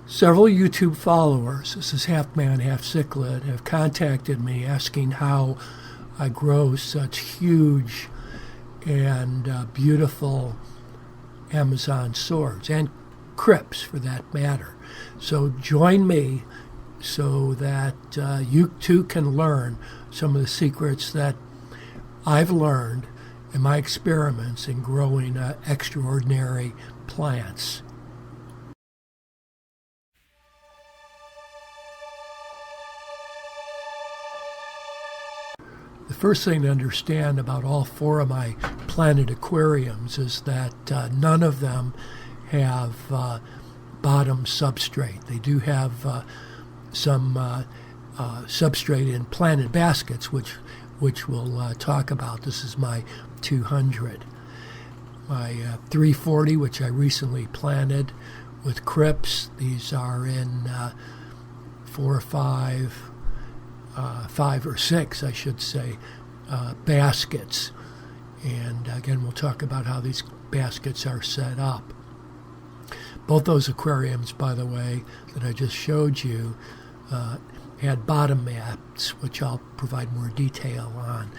Several YouTube followers, this is Half Man, Half Cichlid, have contacted me asking how I grow such huge and beautiful Amazon swords, and crypts for that matter. So join me so that you too can learn some of the secrets that I've learned in my experiments in growing extraordinary plants. The first thing to understand about all four of my planted aquariums is that none of them have bottom substrate. They do have some substrate in planted baskets, which we'll talk about. This is my 200. My 340, which I recently planted with Crypts. These are in 4 or 5 or 6, I should say, baskets. And again, we'll talk about how these baskets are set up. Both those aquariums, by the way, that I just showed you, had bottom mats, which I'll provide more detail on.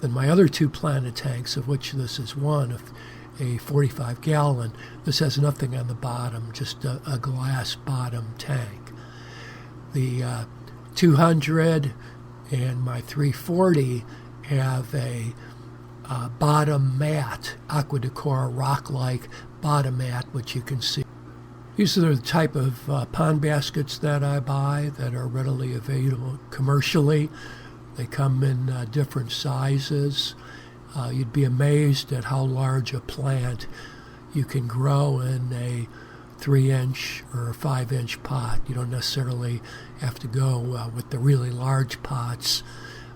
Then my other 2 planted tanks, of which this is one, a 45-gallon, this has nothing on the bottom, just a glass bottom tank. The 200 and my 340 have a bottom mat, aqua decor rock-like bottom mat, which you can see. These are the type of pond baskets that I buy that are readily available commercially. They come in different sizes. You'd be amazed at how large a plant you can grow in a 3-inch or a 5-inch pot. You don't necessarily have to go with the really large pots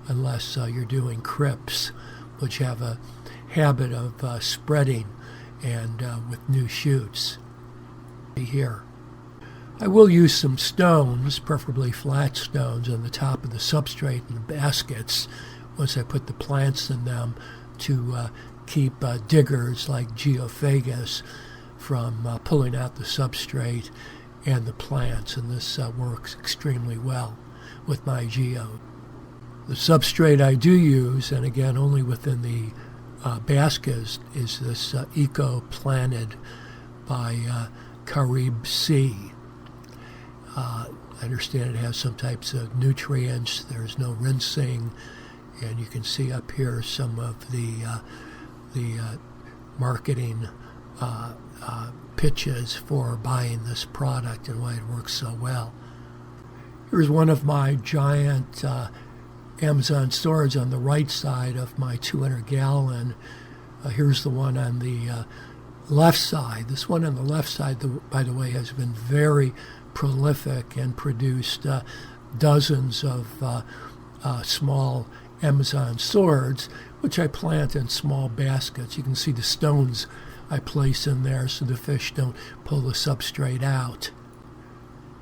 unless you're doing crypts, which have a habit of spreading and with new shoots. Here, I will use some stones, preferably flat stones, on the top of the substrate in the baskets once I put the plants in them to keep diggers like Geophagus from pulling out the substrate and the plants, and this works extremely well with my Geo. The substrate I do use, and again only within the baskets, is this eco-planted by Crypts. I understand it has some types of nutrients. There's no rinsing, and you can see up here some of the marketing pitches for buying this product and why it works so well. Here's one of my giant Amazon storage on the right side of my 200-gallon. Here's the one on the left side. This one on the left side, by the way, has been very prolific and produced dozens of small Amazon swords, which I plant in small baskets. You can see the stones I place in there so the fish don't pull the substrate out.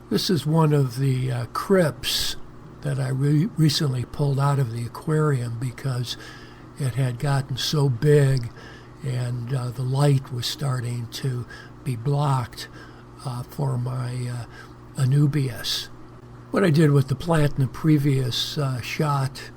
This is one of the crypts that I recently pulled out of the aquarium because it had gotten so big and the light was starting to be blocked for my anubias. What I did with the plant in the previous shot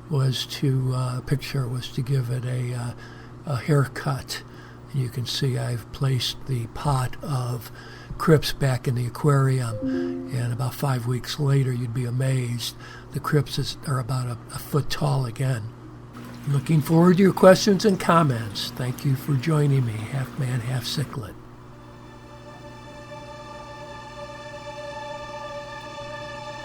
was to give it a haircut. And you can see I've placed the pot of crypts back in the aquarium, and about 5 weeks later, you'd be amazed, the crypts are about a foot tall again. Looking forward to your questions and comments. Thank you for joining me, Half Man, Half Cichlid.